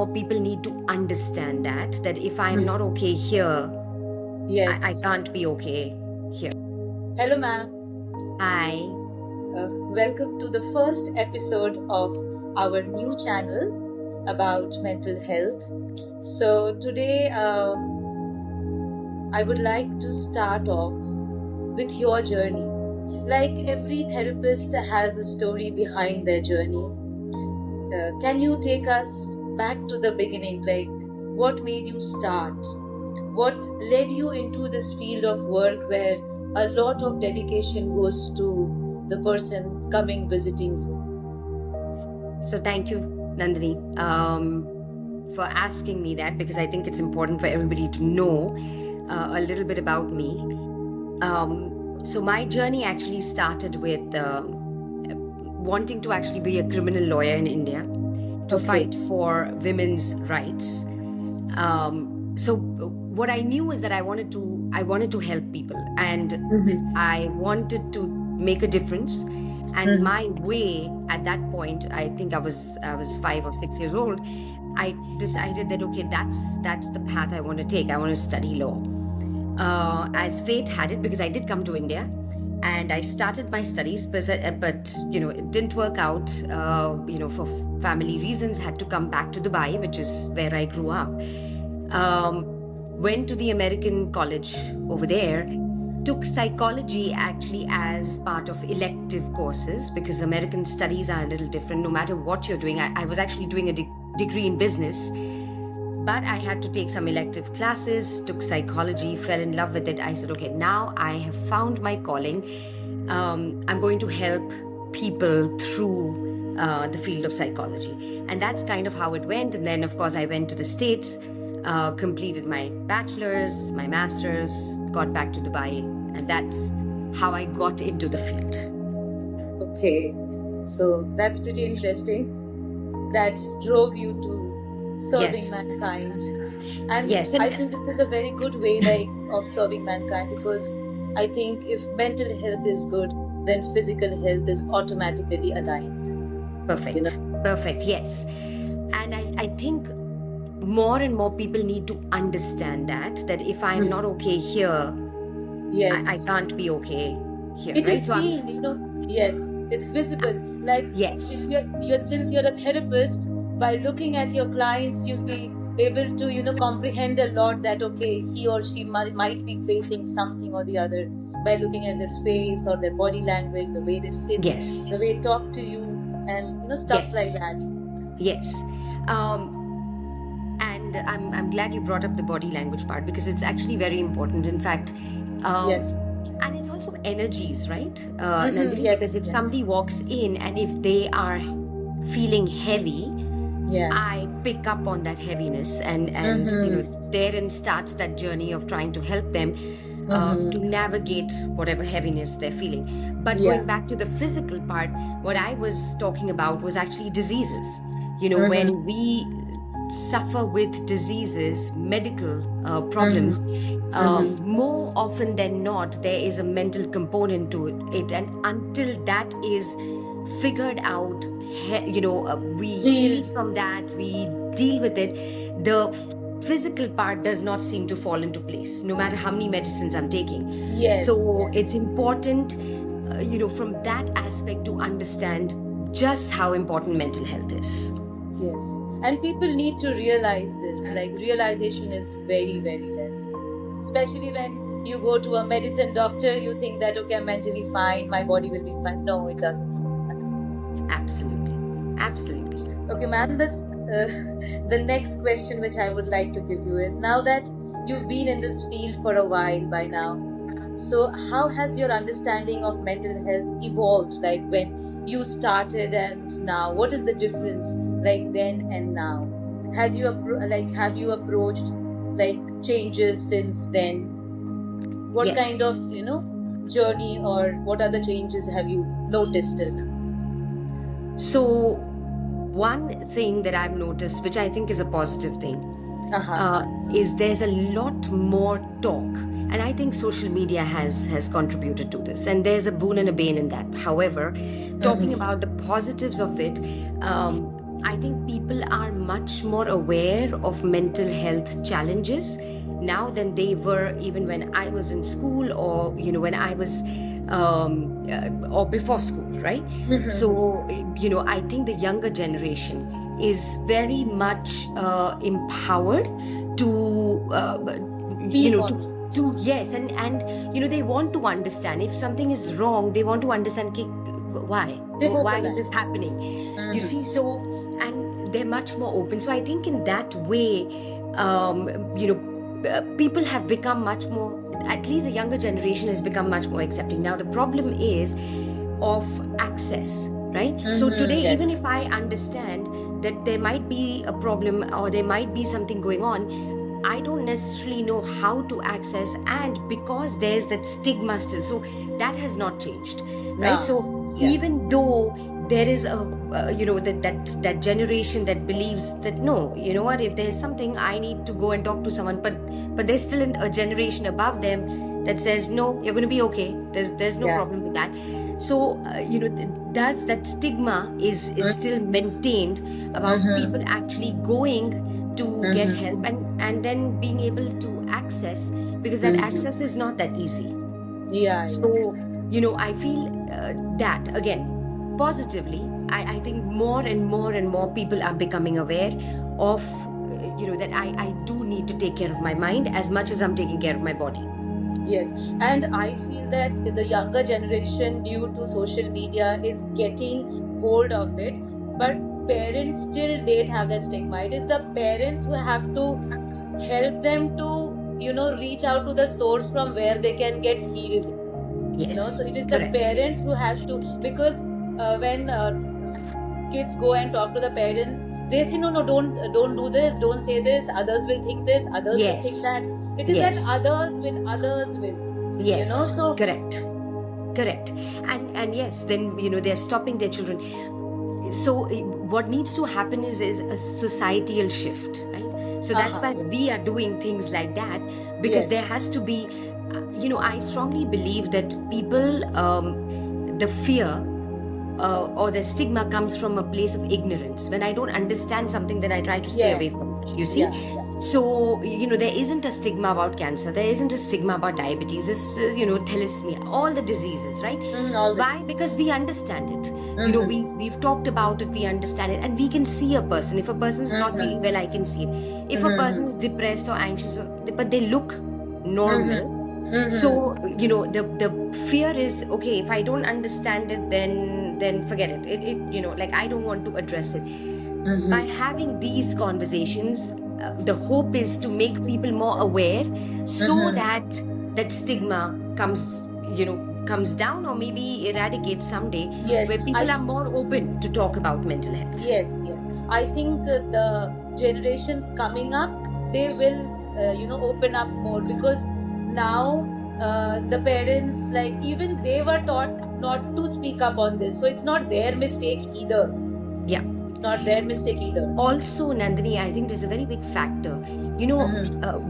more people need to understand that if I'm Hmm. not okay here, I Yes. can't be okay here. Hello, ma'am. Hi. Welcome to the first episode of our new channel about mental health. So, today I would like to start off with your journey. Like every therapist has a story behind their journey. Can you take us back to the beginning? Like, what made you start? What led you into this field of work where a lot of dedication goes to the person coming visiting you? So thank you, Nandini, for asking me that, because I think it's important for everybody to know a little bit about me. So my journey actually started with wanting to actually be a criminal lawyer in India to Okay. fight for women's rights. So what I knew is that I wanted to help people, and Mhm. I wanted to make a difference. And Mhm. my way at that point, I think I was 5 or 6 years old, I decided that okay, that's the path I want to take. I want to study law. As fate had it, because I did come to India and I started my studies, but it didn't work out. For family reasons, had to come back to Dubai, which is where I grew up. Went to the American college over there, took psychology actually as part of elective courses, because American studies are a little different no matter what you're doing. I was actually doing a degree in business, but I had to take some elective classes, took psychology, fell in love with it. I said, okay, now I have found my calling. I'm going to help people through the field of psychology. And that's kind of how it went. And then, of course, I went to the States, completed my bachelor's, my master's, got back to Dubai. And that's how I got into the field. Okay. So that's pretty interesting. That drove you to serving Yes. mankind. And Yes. I think this is a very good way of serving mankind, because I think if mental health is good, then physical health is automatically aligned. Perfect. Perfect. Yes. And I think more and more people need to understand that if I'm not okay here, Yes. I can't be okay here. It right? is seen, yes, it's visible. Like, Yes. since you're a therapist, by looking at your clients, you'll be able to, comprehend a lot that, okay, he or she might be facing something or the other by looking at their face or their body language, the way they sit, Yes. the way they talk to you, and, stuff Yes. like that. Yes. And I'm glad you brought up the body language part, because it's actually very important. In fact, Yes. and it's also energies, right? Mhm, Nandini, yes, because if yes. somebody walks in and if they are feeling heavy, Yeah. I pick up on that heaviness, and therein starts that journey of trying to help them to navigate whatever heaviness they're feeling. But Yeah. going back to the physical part, what I was talking about was actually diseases. When we suffer with diseases, medical problems, more often than not, there is a mental component to it. And until that is figured out, we heal from that, we deal with it, the physical part does not seem to fall into place, no matter how many medicines I'm taking. Yes. So it's important, from that aspect, to understand just how important mental health is. Yes. And people need to realize this. Like, realization is very, very less. Especially when you go to a medicine doctor, you think that, okay, I'm mentally fine, my body will be fine. No, it doesn't. Absolutely. Absolutely. Okay, ma'am, the next question which I would like to give you is, now that you've been in this field for a while by now, so how has your understanding of mental health evolved? Like, when you started and now, what is the difference, like, then and now? Have you approached like changes since then? What Yes. kind of journey, or what other changes have you noticed till now? So one thing that I've noticed, which I think is a positive thing, is there's a lot more talk. And I think social media has contributed to this. And there's a boon and a bane in that. However, talking about the positives of it, I think people are much more aware of mental health challenges now than they were even when I was in school, or when I was or before school, right? So I think the younger generation is very much empowered to Be to on. yes, and they want to understand if something is wrong. They want to understand why They why is this vocalize. happening, you see. So, and they're much more open. So I think in that way, people have become much more, at least the younger generation has become much more accepting. Now the problem is of access, right? So today, Yes. even if I understand that there might be a problem or there might be something going on, I don't necessarily know how to access, and because there's that stigma still, so that has not changed, right? No. So Yeah. even though there is a that generation that believes that, no, you know what, if there's something, I need to go and talk to someone, but there's still a generation above them that says, no, you're going to be okay, there's no Yeah. problem with that. So does that stigma is still maintained about people actually going to get help, and then being able to access, because that access is not that easy. Yeah. So I feel that again positively, I think more and more people are becoming aware of that I do need to take care of my mind as much as I'm taking care of my body. Yes, and I feel that the younger generation, due to social media, is getting hold of it, but parents still don't have that stigma. It is the parents who have to help them to reach out to the source from where they can get healed. Yes, So it is correct. the parents who has to, because when kids go and talk to the parents, they say, no, don't do this, don't say this, others will think this, others will think Yes. that. It is Yes. that others will. Yes. So Correct. And yes, then they're stopping their children. So what needs to happen is a societal shift, right? So that's why we are doing things like that, because Yes. there has to be I strongly believe that people the fear or the stigma comes from a place of ignorance. When I don't understand something, then I try to stay away from it, you see. Yeah. So there isn't a stigma about cancer, there isn't a stigma about diabetes, this thalassemia, all the diseases, right? All the Why? diseases. Because we understand it. We've talked about it, we understand it, and we can see a person. If a person is not feeling well, I can see it. If a person is depressed or anxious, but they look normal, so the fear is, okay, if I don't understand it, then forget it. It like I don't want to address it. By having these conversations, the hope is to make people more aware, so that that stigma comes down, or maybe eradicates someday. Yes, where people are more open to talk about mental health. Yes. I think the generations coming up, they will open up more, because now the parents, like, even they were taught not to speak up on this, so it's not their mistake either. Yeah, it's not their mistake either. Also, Nandini, I think there's a very big factor.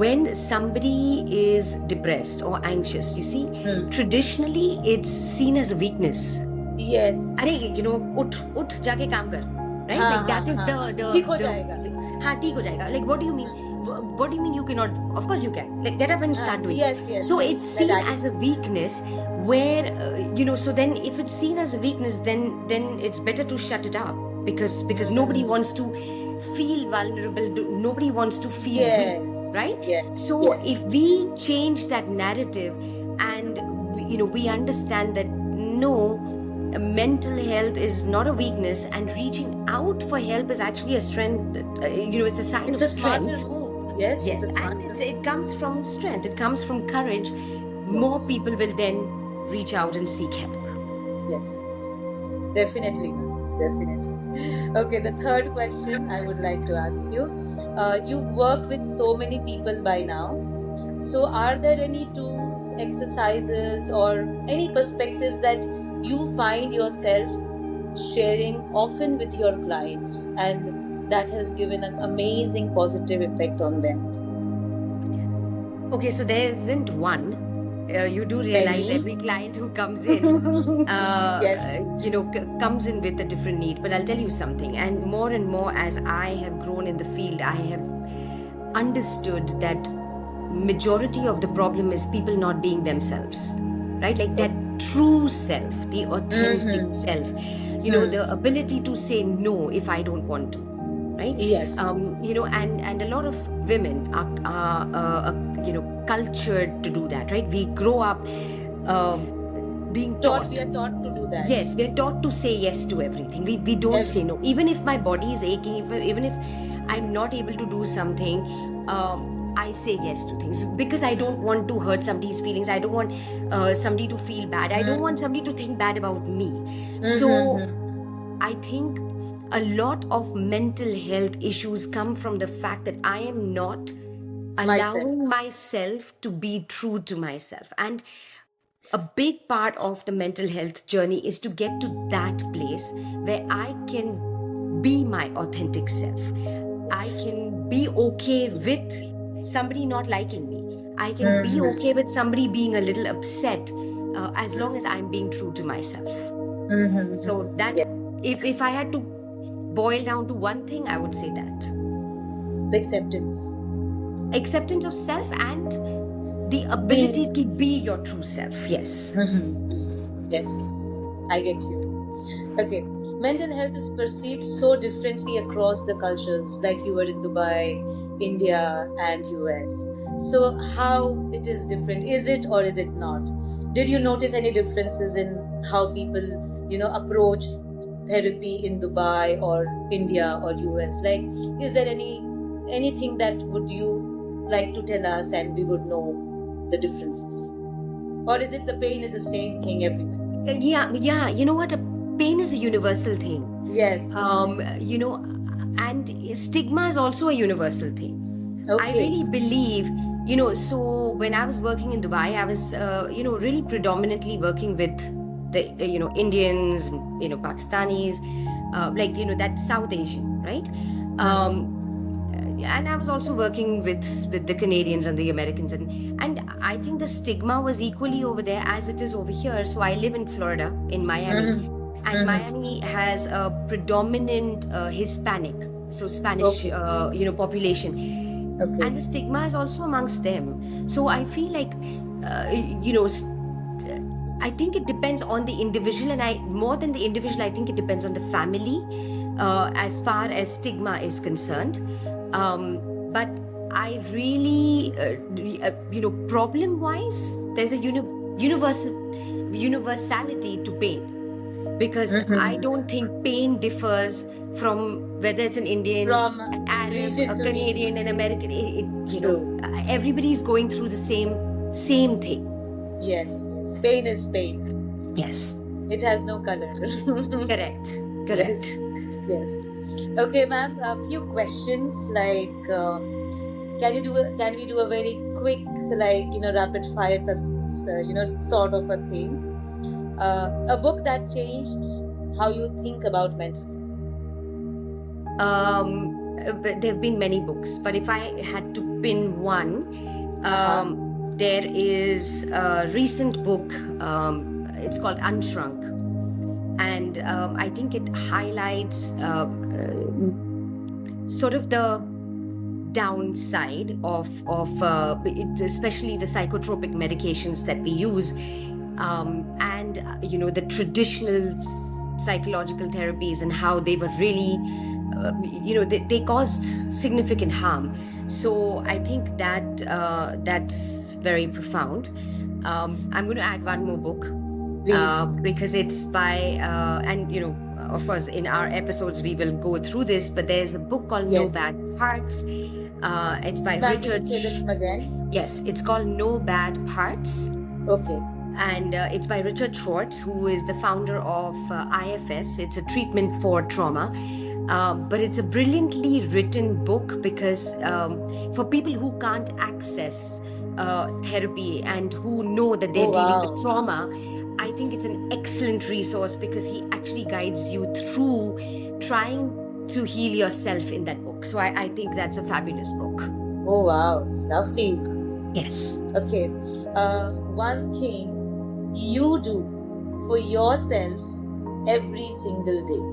When somebody is depressed or anxious, you see, traditionally it's seen as a weakness. Yes. Ut jaake kaam kar, right? Like that is the ठीक हो जाएगा. ठीक हो जाएगा. Like, what do you mean? What do you mean you cannot? Of course you can. Like, get up and start doing. Yes. So it's seen as a weakness, where so then if it's seen as a weakness, then it's better to shut it up, because nobody wants to feel vulnerable. Nobody wants to feel weak, right? So if we change that narrative, and we understand that, no, mental health is not a weakness, and reaching out for help is actually a strength. It's a sign of strength. Yes, and it comes from strength. It comes from courage. More people will then reach out and seek help. Yes. Definitely. Okay, the third question I would like to ask you. You've worked with so many people by now. So are there any tools, exercises, or any perspectives that you find yourself sharing often with your clients, and that has given an amazing positive effect on them? Okay, so there isn't one, you do realize Many. every client who comes in, Yes. comes in with a different need. But I'll tell you something, and more as I have grown in the field, I have understood that majority of the problem is people not being themselves, right? Like that true self, the authentic Mm-hmm. self, the ability to say no if I don't want to, right? Yes. And a lot of women are cultured to do that, right? We grow up being taught. We are taught to do that. Yes, we're taught to say yes to everything. We don't say no. Even if my body is aching, even if I'm not able to do something, I say yes to things because I don't want to hurt somebody's feelings. I don't want somebody to feel bad. I don't want somebody to think bad about me. So I think a lot of mental health issues come from the fact that I am not allowing myself to be true to myself. And a big part of the mental health journey is to get to that place where I can be my authentic self. I can be okay with somebody not liking me. I can be okay with somebody being a little upset as long as I'm being true to myself. So that if I had to boil down to one thing, I would say that. The acceptance. Acceptance of self and the ability to be your true self. Yes. Yes, I get you. Okay. Mental health is perceived so differently across the cultures, like you were in Dubai, India, and US. So, how it is different? Is it or is it not? Did you notice any differences in how people, approach therapy in Dubai or India or US? Like, is there anything that would you like to tell us and we would know the differences? Or is it the pain is the same thing everywhere? Yeah. You know what? Pain is a universal thing. Yes. And stigma is also a universal thing. Okay. I really believe, so when I was working in Dubai, I was, really predominantly working with the, Indians, Pakistanis, that South Asian, right? And I was also working with the Canadians and the Americans, and I think the stigma was equally over there as it is over here. So I live in Florida, in Miami, and Miami has a predominant Hispanic, so Spanish, population, and the stigma is also amongst them. So I feel like, I think it depends on the individual, and more than the individual, I think it depends on the family, as far as stigma is concerned. But I really, problem-wise, there's a universality to pain, because I don't think pain differs from whether it's an Indian, an Arab, a Canadian, an American. Everybody's going through the same thing. Yes. Pain is pain. Yes. It has no color. Correct. Yes. Okay, ma'am. A few questions. Like, can we do a very quick, rapid fire, sort of a thing? A book that changed how you think about mental health. There have been many books, but if I had to pin one, there is a recent book. It's called Unshrunk. And I think it highlights sort of the downside of especially the psychotropic medications that we use, and the traditional psychological therapies, and how they were really, they caused significant harm. So I think that that's very profound. I'm going to add one more book. Because it's by, and of course, in our episodes we will go through this, but there's a book called No Bad Parts. It's by Richard. Again? Yes, it's called No Bad Parts. Okay. And it's by Richard Schwartz, who is the founder of IFS. It's a treatment for trauma. But it's a brilliantly written book because for people who can't access therapy and who know that they're dealing with trauma, I think it's an excellent resource because he actually guides you through trying to heal yourself in that book. So I think that's a fabulous book. Oh, wow. It's lovely. Yes. Okay. One thing you do for yourself every single day.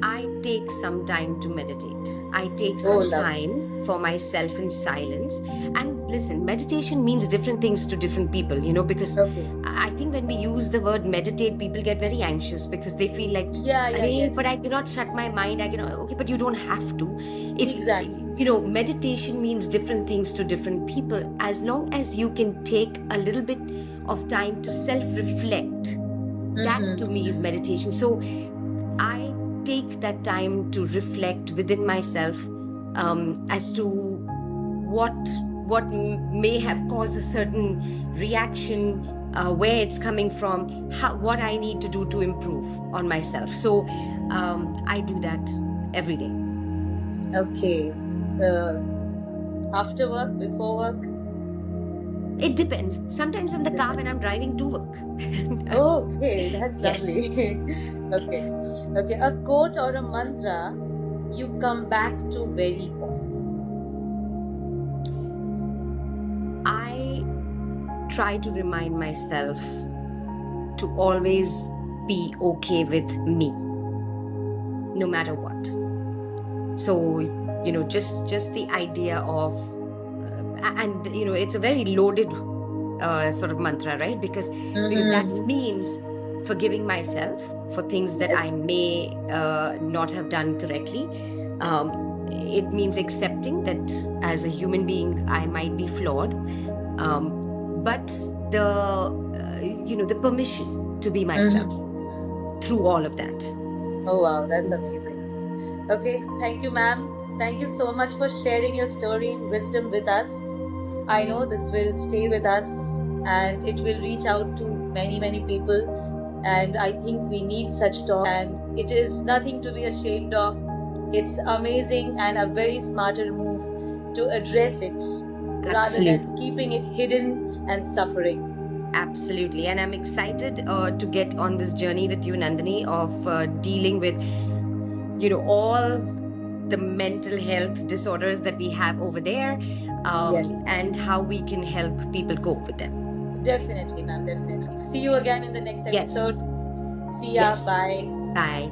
I take some time to meditate. I take Oh, some lovely. time for myself in silence. And listen, meditation means different things to different people, because Okay. I think when we use the word meditate, people get very anxious because they feel like, Yeah, "Arey, yes. but I cannot shut my mind. I cannot. Okay, but you don't have to. If Exactly. meditation means different things to different people. As long as you can take a little bit of time to self-reflect, that to me is meditation. So I take that time to reflect within myself as to what may have caused a certain reaction, where it's coming from, what I need to do to improve on myself. So I do that every day. Okay. After work, before work? It depends. Sometimes in the car when I'm driving to work. Okay, that's Yes. lovely. Okay. Okay. A quote or a mantra you come back to very often. I try to remind myself to always be okay with me, no matter what. So, just the idea of, and it's a very loaded sort of mantra, right? Because that means forgiving myself for things that I may not have done correctly. It means accepting that as a human being I might be flawed, but the permission to be myself through all of that. Oh wow, that's amazing. Okay, thank you, ma'am. Thank you so much for sharing your story, wisdom with us. I know this will stay with us and it will reach out to many, many people. And I think we need such talk. And it is nothing to be ashamed of. It's amazing and a very smarter move to address it rather than keeping it hidden and suffering. Absolutely. And I'm excited to get on this journey with you, Nandini, of dealing with, all the mental health disorders that we have over there, and how we can help people cope with them. Definitely, ma'am, definitely. See you again in the next episode. See ya. Yes. Bye. Bye.